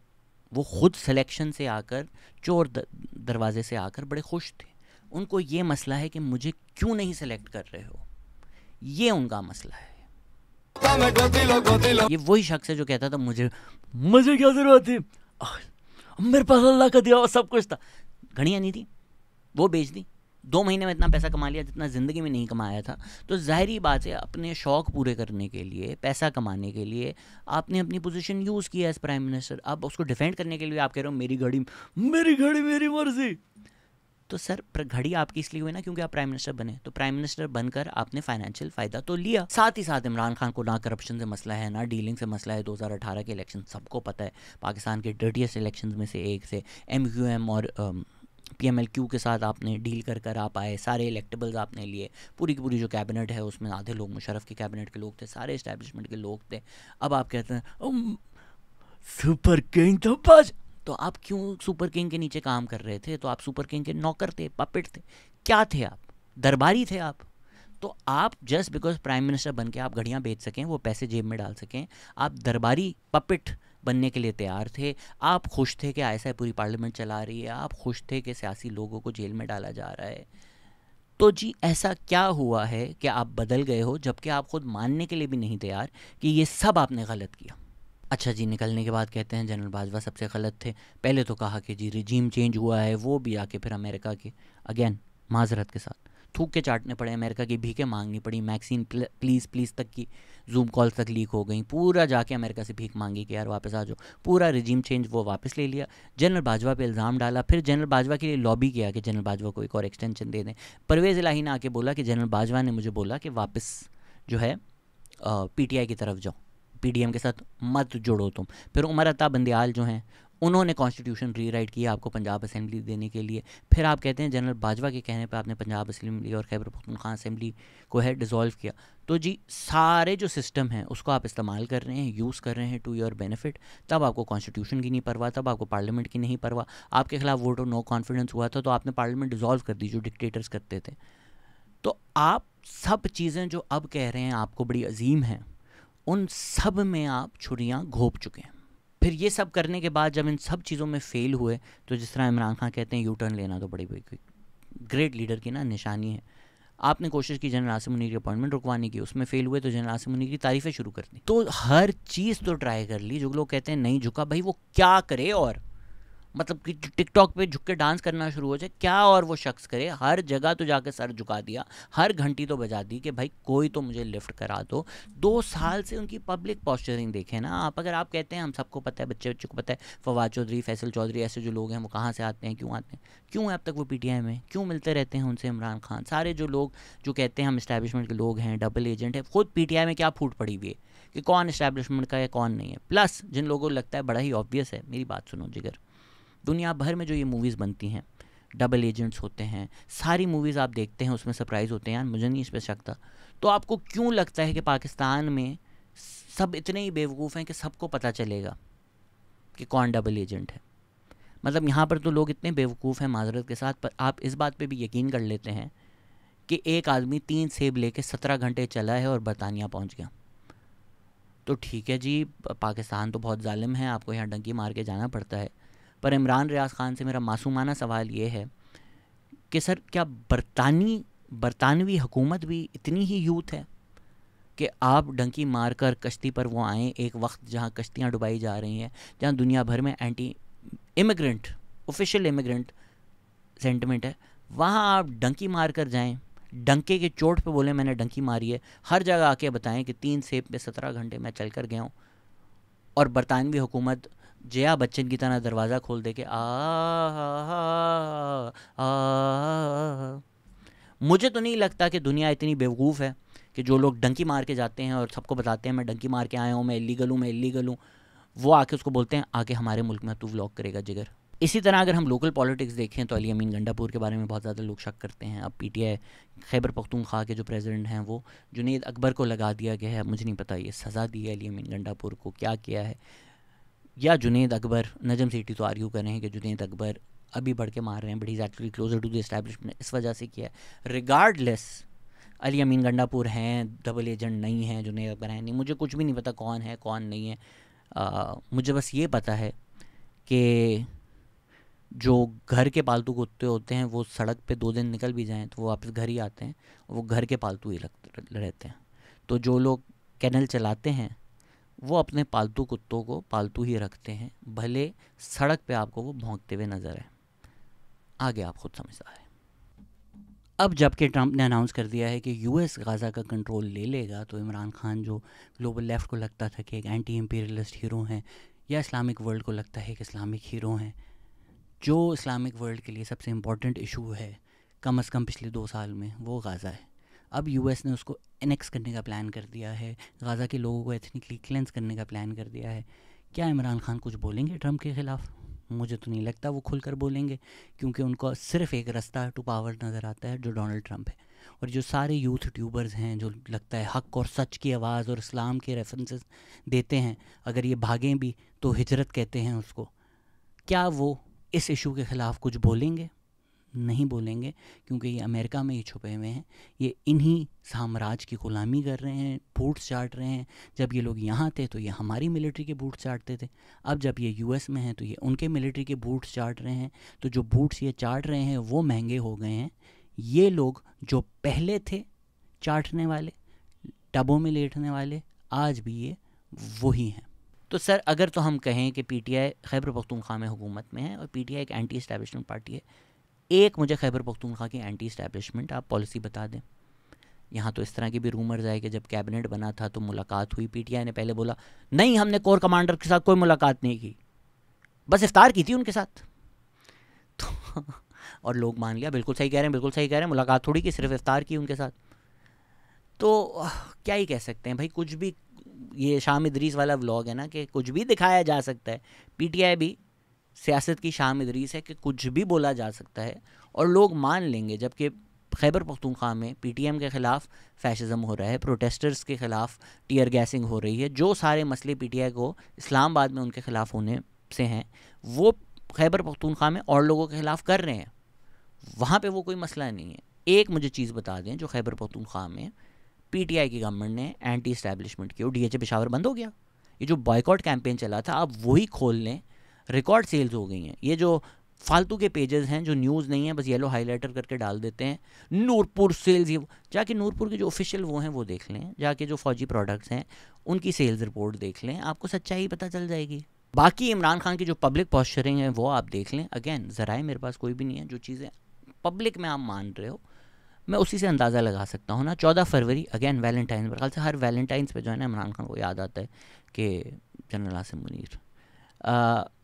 वो ख़ुद सिलेक्शन से आकर, चोर दरवाजे से आकर बड़े खुश थे। उनको ये मसला है कि मुझे क्यों नहीं सेलेक्ट कर रहे हो, ये उनका मसला है। ये वही शख्स है जो कहता था मुझे क्या ज़रूरत थी, मेरे पास अल्लाह का दिया हुआ सब कुछ था। घड़ियाँ नहीं थी, वो बेच दी। 2 महीने में इतना पैसा कमा लिया जितना ज़िंदगी में नहीं कमाया था। तो ज़ाहिरी बात है अपने शौक़ पूरे करने के लिए, पैसा कमाने के लिए आपने अपनी पोजीशन यूज़ किया एज प्राइम मिनिस्टर। अब उसको डिफेंड करने के लिए आप कह रहे हो मेरी घड़ी मेरी मर्जी। तो सर घड़ी आपकी इसलिए हुई ना क्योंकि आप प्राइम मिनिस्टर बने। तो प्राइम मिनिस्टर बनकर आपने फाइनेंशियल फ़ायदा तो लिया। साथ ही साथ इमरान खान को ना करप्शन से मसला है, ना डीलिंग से मसला है। 2018 के इलेक्शन सबको पता है, पाकिस्तान के डर्टीएस्ट इलेक्शन में से एक से। MQM और PMLQ के साथ आपने डील कर आप आए, सारे इलेक्टेबल्स आपने लिए। पूरी की पूरी जो कैबिनेट है उसमें आधे लोग मुशर्रफ की कैबिनेट के लोग थे, सारे इस्टेब्लिशमेंट के लोग थे। अब आप कहते हैं सुपर किंग तो बस, तो आप क्यों सुपर किंग के नीचे काम कर रहे थे? तो आप सुपर किंग के नौकर थे, पपेट थे, क्या थे आप? दरबारी थे आप। तो आप जस्ट बिकॉज प्राइम मिनिस्टर बन के आप घड़ियाँ बेच सकें, वो पैसे जेब में डाल सकें, आप दरबारी पपेट बनने के लिए तैयार थे। आप खुश थे कि ISI पूरी पार्लियामेंट चला रही है, आप खुश थे कि सियासी लोगों को जेल में डाला जा रहा है। तो जी ऐसा क्या हुआ है कि आप बदल गए हो, जबकि आप खुद मानने के लिए भी नहीं तैयार कि ये सब आपने गलत किया। अच्छा जी, निकलने के बाद कहते हैं जनरल बाजवा सबसे गलत थे। पहले तो कहा कि जी रिजीम चेंज हुआ है, वो भी आके फिर अमेरिका के, अगेन माजरत के साथ थूक के चाटने पड़े, अमेरिका की भीखें मांगनी पड़ी, मैक्सिन प्लीज़ प्लीज़ तक की जूम कॉल तक लीक हो गई, पूरा जाके अमेरिका से भीख मांगी कि यार वापस आ जाओ, पूरा रिजीम चेंज वो वापस ले लिया, जनरल बाजवा पे इल्ज़ाम डाला, फिर जनरल बाजवा के लिए लॉबी किया कि जनरल बाजवा को एक और एक्सटेंशन दे दें। परवेज़ इलाही ने आके बोला कि जनरल बाजवा ने मुझे बोला कि वापस जो है पीटीआई की तरफ जाओ, पीडीएम के साथ मत जुड़ो तुम। फिर उमर अता बंदियाल जो हैं उन्होंने कॉन्स्टिट्यूशन रीराइट किया आपको पंजाब असेंबली देने के लिए। फिर आप कहते हैं जनरल बाजवा के कहने पर आपने पंजाब असेंबली और खैबर पख्तूनख्वा असेंबली को है डिज़ोल्व किया। तो जी सारे जो सिस्टम हैं उसको आप इस्तेमाल कर रहे हैं, यूज़ कर रहे हैं टू योर बेनिफिट। तब आपको कॉन्स्टिट्यूशन की नहीं परवाह, तब आपको पार्लियामेंट की नहीं परवाह। आपके खिलाफ वोट ऑफ नो कॉन्फिडेंस हुआ था तो आपने पार्लियामेंट डिज़ोल्व कर दी जो डिक्टेटर्स करते थे। तो आप सब चीज़ें जो अब कह रहे हैं आपको बड़ी अजीम हैं, उन सब में आप छुरियाँ घोंप चुके हैं। फिर ये सब करने के बाद जब इन सब चीज़ों में फ़ेल हुए तो जिस तरह इमरान खान कहते हैं यू टर्न लेना तो बड़ी ग्रेट लीडर की ना निशानी है। आपने कोशिश की जनरल आसिम मुनीर की अपॉइंटमेंट रुकवाने की, उसमें फ़ेल हुए तो जनरल आसिम मुनीर की तारीफ़ें शुरू कर दी। तो हर चीज़ तो ट्राई कर ली। जो लोग कहते हैं नहीं झुका, भाई वो क्या करे, और मतलब कि टिकटॉक पे झुक के डांस करना शुरू हो जाए क्या, और वो शख्स करे। हर जगह तो जाके सर झुका दिया, हर घंटी तो बजा दी कि भाई कोई तो मुझे लिफ्ट करा दो। 2 साल से उनकी पब्लिक पॉस्चरिंग देखें ना आप। अगर आप कहते हैं हम सबको पता है, बच्चे बच्चे को पता है, फवाद चौधरी, फैसल चौधरी, ऐसे जो लोग हैं वो कहाँ से आते हैं, क्यों आते हैं, क्यों है अब तक वो पीटीआई में, क्यों मिलते रहते हैं उनसे इमरान खान। सारे जो लोग जो कहते हैं हम इस्टेब्लिशमेंट के लोग हैं, डबल एजेंट है, खुद पीटीआई में क्या फूट पड़ी हुई है कि कौन इस्टेब्लिशमेंट का है कौन नहीं है। प्लस जिन लोगों को लगता है बड़ा ही ऑब्वियस है, मेरी बात सुनो जिगर, दुनिया भर में जो ये मूवीज़ बनती हैं, डबल एजेंट्स होते हैं, सारी मूवीज़ आप देखते हैं उसमें सरप्राइज़ होते हैं यार, मुझे नहीं इस पर शक था। तो आपको क्यों लगता है कि पाकिस्तान में सब इतने ही बेवकूफ़ हैं कि सबको पता चलेगा कि कौन डबल एजेंट है। मतलब यहाँ पर तो लोग इतने बेवकूफ़ हैं माजरत के साथ, पर आप इस बात पे भी यकीन कर लेते हैं कि एक आदमी 3 सेब लेके 17 घंटे चला है और बरतानिया पहुँच गया। तो ठीक है जी, पाकिस्तान तो बहुत जालिम है, आपको यहाँ डंकी मार के जाना पड़ता है। पर इमरान रियाज खान से मेरा मासूमाना सवाल ये है कि सर क्या बरतानवी हुकूमत भी इतनी ही यूथ है कि आप डंकी मारकर कश्ती पर वो आएँ एक वक्त जहाँ कश्तियाँ डुबाई जा रही हैं, जहाँ दुनिया भर में anti immigrant official immigrant sentiment है, वहाँ आप डंकी मार कर जाएँ, डंके के चोट पे बोले मैंने डंकी मारी है, हर जगह आके बताएं कि 3 सेब पे 17 घंटे मैं चल कर गया हूँ, और बरतानवी हुकूमत जया बच्चन की तरह दरवाज़ा खोल दे के मुझे तो नहीं लगता कि दुनिया इतनी बेवकूफ़ है कि जो लोग डंकी मार के जाते हैं और सबको बताते हैं मैं डंकी मार के आया हूँ, मैं इलीगल हूँ, वो आके उसको बोलते हैं आके हमारे मुल्क में तू व्लॉग करेगा जिगर। इसी तरह अगर हम लोकल पॉलिटिक्स देखें तो अली अमीन गंडापुर के बारे में बहुत ज़्यादा लोग शक करते हैं। अब पीटीआई खैबर पख्तूनख्वा के जो प्रेसिडेंट हैं वो जुनैद अकबर को लगा दिया गया है। मुझे नहीं पता ये सज़ा दी है अली अमीन गंडापुर को, क्या किया है, या जुनैद अकबर, नजम सेठी तो आर्ग्यू कर रहे हैं कि जुनैद अकबर अभी बढ़ के मार रहे हैं, but he is actually closer to the establishment, इस वजह से किया है। रिगार्डलेस अली अमीन गंडापुर हैं, डबल एजेंट नहीं हैं, जुनैद अकबर हैं नहीं, मुझे कुछ भी नहीं पता कौन है कौन नहीं है। मुझे बस ये पता है कि जो घर के पालतू कुत्ते होते हैं वो सड़क पे 2 दिन निकल भी जाएं तो वो वापस घर ही आते हैं, वो घर के पालतू ही रहते हैं। तो जो लोग कैनल चलाते हैं वो अपने पालतू कुत्तों को पालतू ही रखते हैं, भले सड़क पे आपको वो भौंकते हुए नज़र है। आगे आप खुद समझदार हैं। अब जबकि ट्रंप ने अनाउंस कर दिया है कि यूएस गाज़ा का कंट्रोल ले लेगा, तो इमरान खान जो ग्लोबल लेफ़्ट को लगता था कि एक एंटी इम्पीरियलिस्ट हीरो हैं, या इस्लामिक वर्ल्ड को लगता है कि इस्लामिक हीरो हैं, जो इस्लामिक वर्ल्ड के लिए सबसे इम्पॉर्टेंट इशू है कम अज़ कम पिछले 2 साल में, वो गाज़ा है। अब यूएस ने उसको एनेक्स करने का प्लान कर दिया है, गाज़ा के लोगों को एथनिकली क्लेंस करने का प्लान कर दिया है। क्या इमरान खान कुछ बोलेंगे ट्रंप के ख़िलाफ़? मुझे तो नहीं लगता वो खुलकर बोलेंगे, क्योंकि उनको सिर्फ एक रास्ता टू पावर नज़र आता है जो डोनाल्ड ट्रंप है। और जो सारे यूथ ट्यूबर्स हैं जो लगता है हक और सच की आवाज़ और इस्लाम के रेफरेंसेस देते हैं, अगर ये भागें भी तो हिजरत कहते हैं उसको, क्या वो इस इशू के ख़िलाफ़ कुछ बोलेंगे? नहीं बोलेंगे, क्योंकि ये अमेरिका में ही छुपे हुए हैं, ये इन्हीं साम्राज्य की ग़ुलामी कर रहे हैं, बूट्स चाट रहे हैं। जब ये लोग यहाँ थे तो ये हमारी मिलिट्री के बूट्स चाटते थे, अब जब ये यूएस में हैं तो ये उनके मिलिट्री के बूट्स चाट रहे हैं। तो जो बूट्स ये चाट रहे हैं वो महंगे हो गए हैं। ये लोग जो पहले थे चाटने वाले, टबों में लेटने वाले, आज भी ये वही हैं। तो सर अगर तो हम कहें कि पीटीआई खैबर पख्तूनख्वा में हुकूमत में है और पीटीआई एक एंटी एस्टैब्लिशमेंट पार्टी है, एक मुझे खैबर पख्तूनख्वा की एंटी इस्टेब्लिशमेंट आप पॉलिसी बता दें। यहाँ तो इस तरह की भी रूमर्स आए कि जब कैबिनेट बना था तो मुलाकात हुई, पीटीआई ने पहले बोला नहीं हमने कोर कमांडर के साथ कोई मुलाकात नहीं की, बस इफ्तार की थी उनके साथ। तो और लोग मान लिया बिल्कुल सही कह रहे हैं, बिल्कुल सही कह रहे हैं, मुलाकात थोड़ी की, सिर्फ इफ्तार की उनके साथ। तो क्या ही कह सकते हैं भाई, कुछ भी, ये शाम इदरीस वाला व्लॉग है ना कि कुछ भी दिखाया जा सकता है। पीटीआई भी सियासत की शाम इदरीस है कि कुछ भी बोला जा सकता है और लोग मान लेंगे। जबकि खैबर पख्तूनख्वा में पीटीएम के ख़िलाफ़ फैशिज़म हो रहा है, प्रोटेस्टर्स के ख़िलाफ़ टीयर गैसिंग हो रही है, जो सारे मसले पीटीआई को इस्लामाबाद में उनके ख़िलाफ़ होने से हैं वो खैबर पख्तूनख्वा में और लोगों के ख़िलाफ़ कर रहे हैं। वहाँ पे वो कोई मसला नहीं है। एक मुझे चीज़ बता दें, जो खैबर पख्तूनख्वा में पीटीआई की गवर्नमेंट ने एंटी इस्टेब्लिशमेंट की और डीएचए पेशावर बंद हो गया। ये जो बॉयकॉट कैंपेन चला था आप वही खोल लें, रिकॉर्ड सेल्स हो गई हैं। ये जो फालतू के पेजेस हैं जो न्यूज़ नहीं है, बस येलो हाईलाइटर करके डाल देते हैं, नूरपुर सेल्स, ये जाके नूरपुर के जो ऑफिशियल वो हैं वो देख लें, जाके जो फौजी प्रोडक्ट्स हैं उनकी सेल्स रिपोर्ट देख लें, आपको सच्चाई पता चल जाएगी। बाकी इमरान खान की जो पब्लिक पॉस्चरिंग है वो आप देख लें। अगेन ज़राए मेरे पास कोई भी नहीं है, जो चीज़ें पब्लिक में आप मान रहे हो मैं उसी से अंदाज़ा लगा सकता हूँ ना। 14 फरवरी अगेन वैलेंटाइन, मेरे ख्याल से हर वैलेंटाइंस पे जो है ना इमरान खान को याद आता है कि जनरल आसिम मुनीर,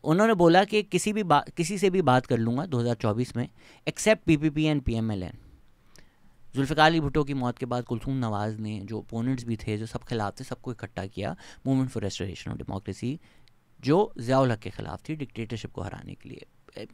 उन्होंने बोला कि किसी से भी बात कर लूँगा 2024 में एक्सेप्ट पीपीपी एंड पीएमएलएन। जुल्फ़िकार अली भुट्टो की मौत के बाद कुलसूम नवाज़ ने, जो ओपोनेंट्स भी थे, जो सब खिलाफ थे, सबको इकट्ठा किया movement for restoration of democracy, जो ज़ियाउल हक के ख़िलाफ़ थी, डिक्टेटरशिप को हराने के लिए।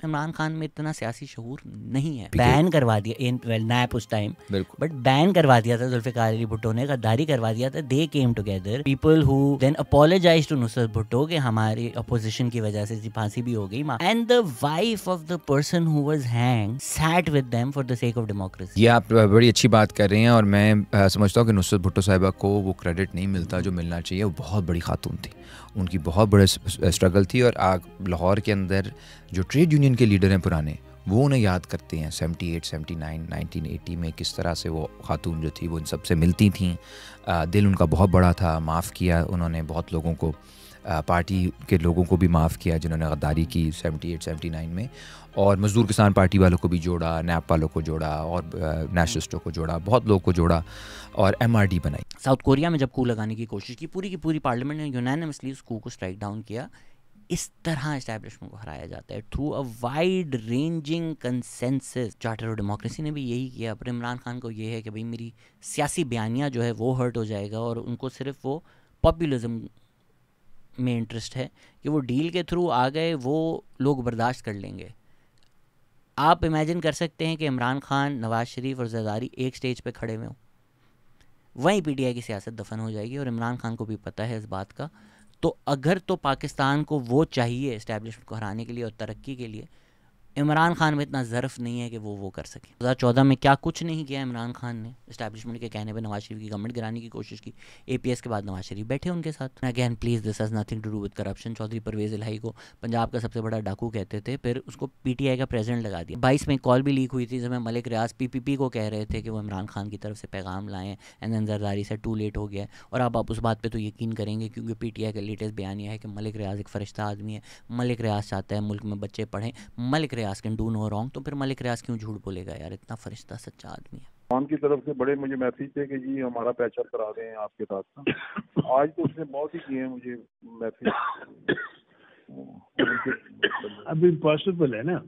इमरान खान में इतना सियासी शऊर नहीं है। बैन करवा दिया इन नैप उस टाइम, बट बैन करवा दिया था जुल्फ़िकार अली भुट्टो ने, गद्दारी करवा दिया था। They came together people who then apologise to Nusrat Bhutto कि हमारी अपोजिशन की वजह से फांसी भी हो गई, and the wife of the person who was hanged sat with them for the sake of democracy. ये आप बड़ी अच्छी बात कर रहे हैं और मैं समझता हूँ कि नुसरत भुट्टो साहिबा को वो क्रेडिट नहीं मिलता जो मिलना चाहिए। वो बहुत बड़ी खातून थी, उनकी बहुत बड़े स्ट्रगल थी और लाहौर के अंदर जो ट्रेड यूनियन के लीडर हैं पुराने, वो उन्हें याद करते हैं 78, 79, 1980 में किस तरह से वो खातून जो थी वो इन सबसे मिलती थीं। दिल उनका बहुत बड़ा था, माफ़ किया उन्होंने बहुत लोगों को, पार्टी के लोगों को भी माफ़ किया जिन्होंने गद्दारी की 78, 79 में, और मज़दूर किसान पार्टी वालों को भी जोड़ा, नैप वालों को जोड़ा और नेशनलिस्टों को जोड़ा, बहुत लोगों को जोड़ा और एमआरडी बनाई। साउथ कोरिया में जब कू लगाने की कोशिश की पूरी पार्लियामेंट ने यूनानिमसली उस कू को स्ट्राइक डाउन किया। इस तरह एस्टैब्लिशमेंट को हराया जाता है through a wide ranging consensus. Charter of democracy ने भी यही किया। पर इमरान खान को ये है कि भाई मेरी सियासी बयानिया जो है वो हर्ट हो जाएगा और उनको सिर्फ वो पॉपुलिज्म में इंटरेस्ट है कि वो डील के थ्रू आ गए, वो लोग बर्दाश्त कर लेंगे। आप इमेजिन कर सकते हैं कि इमरान खान, नवाज शरीफ और जरदारी एक स्टेज पे खड़े हुए हों, वहीं पीटीआई की सियासत दफन हो जाएगी और इमरान खान को भी पता है इस बात का। तो अगर तो पाकिस्तान को वो चाहिए इस्टेब्लिशमेंट को हराने के लिए और तरक्की के लिए, इमरान खान में इतना ज़र्फ़ नहीं है कि वो कर सके। 2014 में क्या कुछ नहीं किया इमरान खान ने। इस्टेब्लिशमेंट के कहने पे नवाज शरीफ की गवर्नमेंट गिराने की कोशिश की, एपीएस के बाद नवाज शरीफ बैठे उनके साथ। Again please this has nothing to do with corruption. Chaudhry Pervez Elahi को पंजाब का सबसे बड़ा डाकू कहते थे, फिर उसको पीटीआई का प्रेसिडेंट लगा दिया। 22 में कॉल भी लीक हुई थी जिसमें मलिक रियाज पीपीपी को कह रहे थे कि वो इमरान खान की तरफ से पैगाम लाएँ, एंड देन जरदारी से टू लेट हो गया। और अब आप उस बात पर तो यकीन करेंगे क्योंकि पीटीआई का लेटेस्ट बयान यह है कि मलिक रियाज एक फ़रिश्ता आदमी है, मलिक रियाज चाहता है मुल्क में बच्चे पढ़ें, मलिक रियाज कैन डू नो रॉन्ग। तो फिर मलिक रियाज क्यों झूठ बोलेगा यार, इतना फरिश्ता सच्चा आदमी है। खान की तरफ से बड़े मुझे मैसेज थे कि जी हमारा पैचअप करा दें आपके साथ। आज तो उसने बहुत ही किए हैं मुझे मैसेज। अभी पॉसिबल है ना?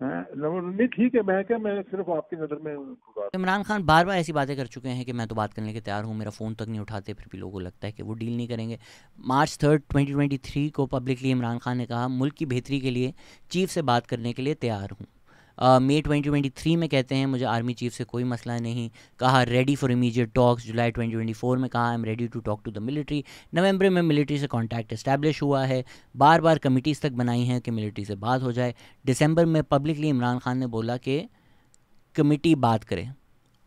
नहीं ठीक है, मैं सिर्फ आपकी नज़र में। इमरान खान बार बार ऐसी बातें कर चुके हैं कि मैं तो बात करने के तैयार हूँ, मेरा फ़ोन तक नहीं उठाते, फिर भी लोगों को लगता है कि वो डील नहीं करेंगे। मार्च 3, 2023 को पब्लिकली इमरान खान ने कहा मुल्क की बेहतरी के लिए चीफ से बात करने के लिए तैयार हूँ। मई 2023 में कहते हैं मुझे आर्मी चीफ से कोई मसला नहीं। कहा रेडी फॉर इमीडिएट टॉक्स। जुलाई 2024 में कहा I am ready to talk to the military. नवंबर में मिलिट्री से कांटेक्ट इस्टेब्लिश हुआ है, बार बार कमिटीज़ तक बनाई हैं कि मिलिट्री से बात हो जाए। दिसंबर में पब्लिकली इमरान खान ने बोला कि कमिटी बात करे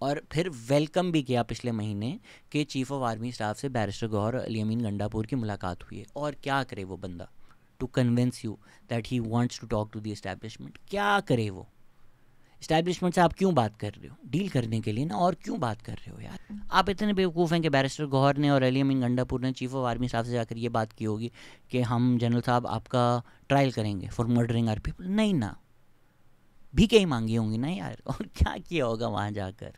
और फिर वेलकम भी किया पिछले महीने कि चीफ ऑफ आर्मी स्टाफ से बैरिस्टर गौहर अली अमीन गंडापुर की मुलाकात हुई है। और क्या करे वो बंदा to convince you that he wants to talk to the establishment? क्या करे वो? इस्टेब्लिशमेंट से आप क्यों बात कर रहे हो? डील करने के लिए ना, और क्यों बात कर रहे हो यार? आप इतने बेवकूफ़ हैं कि बैरिस्टर गौहर ने और अली अमीन गंडापुर ने चीफ ऑफ आर्मी स्टाफ से जाकर ये बात की होगी कि हम जनरल साहब आपका ट्रायल करेंगे फॉर मर्डरिंग आर पीपल। नहीं ना, भीखे ही मांगी होंगी ना यार, और क्या किया होगा वहाँ जाकर।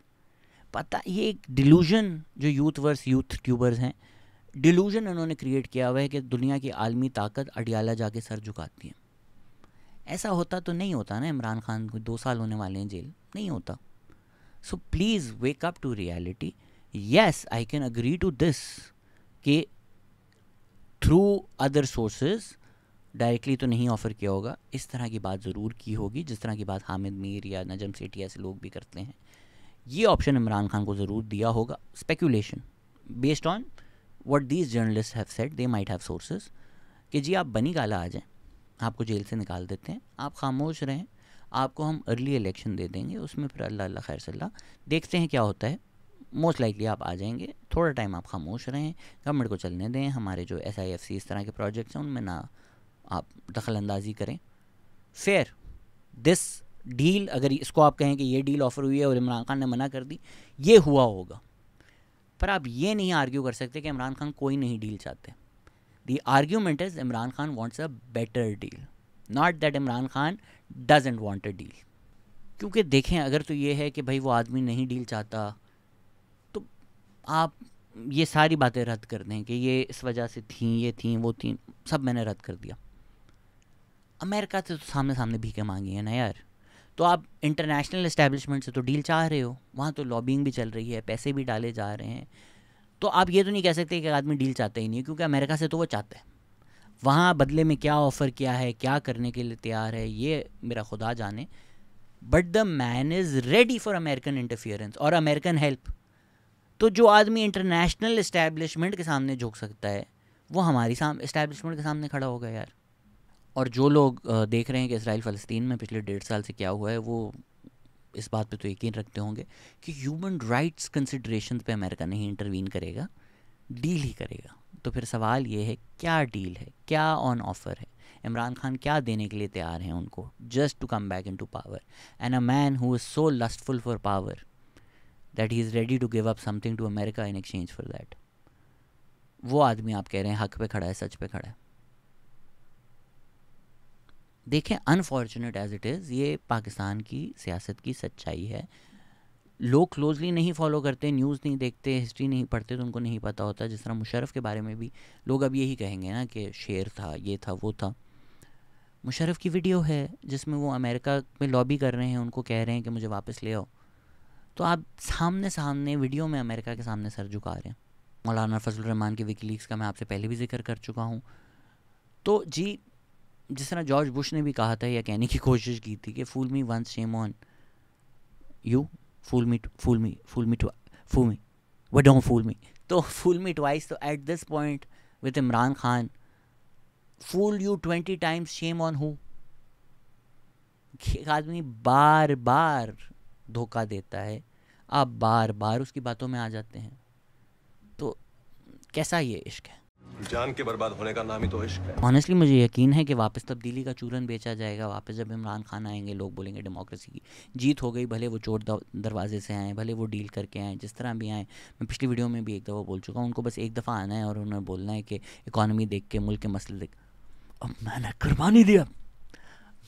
पता, ये एक डिलूजन जो यूथ वर्स यूथ ट्यूबर्स हैं, डिलूजन उन्होंने क्रिएट किया हुआ है कि दुनिया की आलमी ताकत अडियाला जाके सर झुकाती है। ऐसा होता तो नहीं होता ना, इमरान खान को 2 साल होने वाले हैं जेल, नहीं होता। So please wake up to reality. Yes, I can agree to this कि थ्रू अदर सोर्सेज डायरेक्टली तो नहीं ऑफ़र किया होगा, इस तरह की बात ज़रूर की होगी जिस तरह की बात हामिद मीर या नजम सेठी ऐसे लोग भी करते हैं। ये ऑप्शन इमरान खान को ज़रूर दिया होगा। Speculation based on what these journalist have said, they might have sources कि जी आप बनी गाला आ जाएं, आपको जेल से निकाल देते हैं, आप खामोश रहें, आपको हम अर्ली इलेक्शन दे देंगे, उसमें फिर अल्लाह अल्लाह खैर सल्ला, देखते हैं क्या होता है, मोस्ट लाइकली आप आ जाएंगे, थोड़ा टाइम आप खामोश रहें, गवर्नमेंट को चलने दें, हमारे जो SIFC इस तरह के प्रोजेक्ट्स हैं उनमें ना आप दखल अंदाजी करें। फेयर दिस डील, अगर इसको आप कहें कि ये डील ऑफ़र हुई है और इमरान खान ने मना कर दी, ये हुआ होगा। पर आप ये नहीं आर्ग्यू कर सकते कि इमरान खान कोई नहीं डील चाहते। The argument is Imran Khan wants a better deal, not that Imran Khan doesn't want a deal. क्योंकि देखें, अगर तो ये है कि भाई वो आदमी नहीं डील चाहता, तो आप ये सारी बातें रद्द कर दें कि ये इस वजह से थी, ये थी, वो थी, सब मैंने रद्द कर दिया। अमेरिका से तो सामने सामने भीखे मांगी है ना यार, तो आप इंटरनेशनल इस्टेब्लिशमेंट से तो डील चाह रहे हो, वहाँ तो लॉबिंग भी चल रही है, पैसे भी डाले जा रहे हैं, तो आप ये तो नहीं कह सकते कि आदमी डील चाहता ही नहीं है, क्योंकि अमेरिका से तो वो चाहता है। वहाँ बदले में क्या ऑफ़र किया है, क्या करने के लिए तैयार है, ये मेरा खुदा जाने। But the man is ready for American interference और अमेरिकन हेल्प। तो जो आदमी इंटरनेशनल इस्टेब्लिशमेंट के सामने झुक सकता है, वो हमारी इस्टेब्लिशमेंट के सामने खड़ा होगा यार। और जो लोग देख रहे हैं कि इसराइल फ़लस्तीन में पिछले 1.5 साल से क्या हुआ है, वो इस बात पे तो यकीन रखते होंगे कि ह्यूमन राइट्स कंसिडरेशन पे अमेरिका नहीं इंटरवीन करेगा, डील ही करेगा। तो फिर सवाल ये है, क्या डील है, क्या ऑन ऑफ़र है, इमरान खान क्या देने के लिए तैयार हैं उनको, just to come back into power. And a man who is so lustful for power that he is ready to give up something to America in exchange for that, वो आदमी आप कह रहे हैं हक पे खड़ा है, सच पे खड़ा है। देखें, अनफॉर्चुनेट एज इट इज़, ये पाकिस्तान की सियासत की सच्चाई है। लोग क्लोजली नहीं फॉलो करते, न्यूज़ नहीं देखते, हिस्ट्री नहीं पढ़ते, तो उनको नहीं पता होता। जिस तरह मुशर्रफ के बारे में भी लोग अब यही कहेंगे ना कि शेर था, ये था, वो था। मुशर्रफ की वीडियो है जिसमें वो अमेरिका में लॉबी कर रहे हैं, उनको कह रहे हैं कि मुझे वापस ले आओ, तो आप सामने सामने वीडियो में अमेरिका के सामने सर झुका रहे हैं। मौलाना फजल रहमान के विकीलीक्स का मैं आपसे पहले भी जिक्र कर चुका हूँ। तो जी, जिस तरह जॉर्ज बुश ने भी कहा था या कहने की कोशिश की थी कि fool me once shame on you, fool me but don't fool me, तो फूल मी ट्वाइस। तो at this point with Imran Khan, fool you 20 times, shame on who. एक आदमी बार बार धोखा देता है, आप बार बार उसकी बातों में आ जाते हैं, तो कैसा ये इश्क है? जान के बर्बाद होने का नाम ही तो इश्क है। ऑनेस्टली मुझे यकीन है कि वापस तब्दीली का चूरन बेचा जाएगा। वापस जब इमरान खान आएंगे, लोग बोलेंगे डेमोक्रेसी की जीत हो गई, भले वो चोर दरवाजे से आएँ, भले वो डील करके आएँ, जिस तरह भी आएँ। मैं पिछली वीडियो में भी एक दफ़ा बोल चुका हूँ, उनको बस एक दफ़ा आना है और उन्हें बोलना है कि इकॉनमी देख के, मुल्क के मसले देख। अब मैंने कुर्बानी दिया,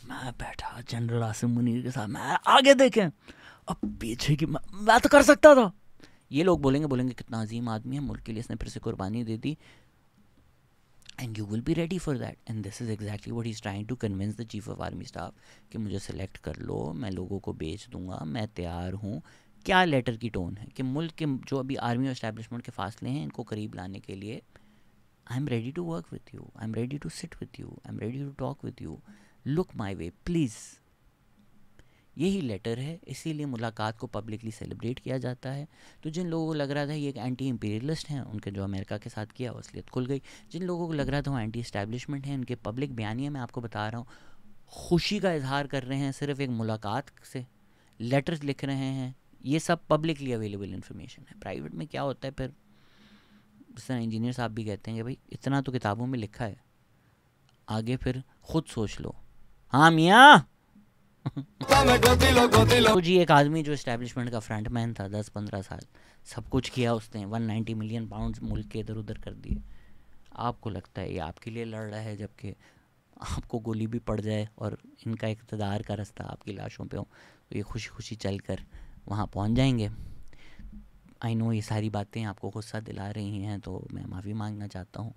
मैं बैठा जनरल आसिम मुनीर के साथ, मैं आगे देखें, अब पीछे की मैं तो कर सकता था। ये लोग बोलेंगे कितना अजीम आदमी है, मुल्क के लिए इसने फिर से कुर्बानी दे दी। And you will be ready for that. And this is exactly what he's trying to convince the chief of army staff कि मुझे सेलेक्ट कर लो, मैं लोगों को बेच दूंगा, मैं तैयार हूँ। क्या लेटर की टोन है कि मुल्क के जो अभी आर्मी और एस्टैब्लिशमेंट के फासले हैं, इनको करीब लाने के लिए I am ready to work with you, I am ready to sit with you, I am ready to talk with you, look my way please. यही लेटर है, इसीलिए मुलाकात को पब्लिकली सेलिब्रेट किया जाता है। तो जिन लोगों को लग रहा था ये एक एंटी इंपीरियलिस्ट हैं, उनके जो अमेरिका के साथ किया असलियत खुल गई। जिन लोगों को लग रहा था वो एंटी इस्टेब्लिशमेंट हैं, उनके पब्लिक बयानिए मैं आपको बता रहा हूँ, खुशी का इजहार कर रहे हैं सिर्फ एक मुलाकात से, लेटर्स लिख रहे हैं। ये सब पब्लिकली अवेलेबल इन्फॉर्मेशन है। प्राइवेट में क्या होता है फिर, जिस तरह इंजीनियर साहब भी कहते हैं कि भाई इतना तो किताबों में लिखा है, आगे फिर खुद सोच लो। हाँ मियाँ। तो जी, एक आदमी जो इस्टेब्लिशमेंट का फ्रंटमैन था 10-15 साल, सब कुछ किया उसने, 190 मिलियन पाउंड्स मुल्क के इधर उधर कर दिए। आपको लगता है ये आपके लिए लड़ रहा है, जबकि आपको गोली भी पड़ जाए और इनका इक़्तिदार का रास्ता आपकी लाशों पे हो, तो ये खुशी खुशी चल कर वहाँ पहुँच जाएंगे। आई नो ये सारी बातें आपको गुस्सा दिला रही हैं, तो मैं माफ़ी मांगना चाहता हूँ।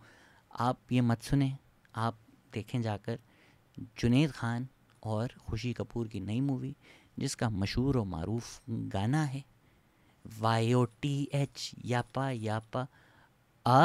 आप ये मत सुने, आप देखें जाकर जुनैद खान और खुशी कपूर की नई मूवी, जिसका मशहूर और मारूफ गाना है YOTH यापा यापा आ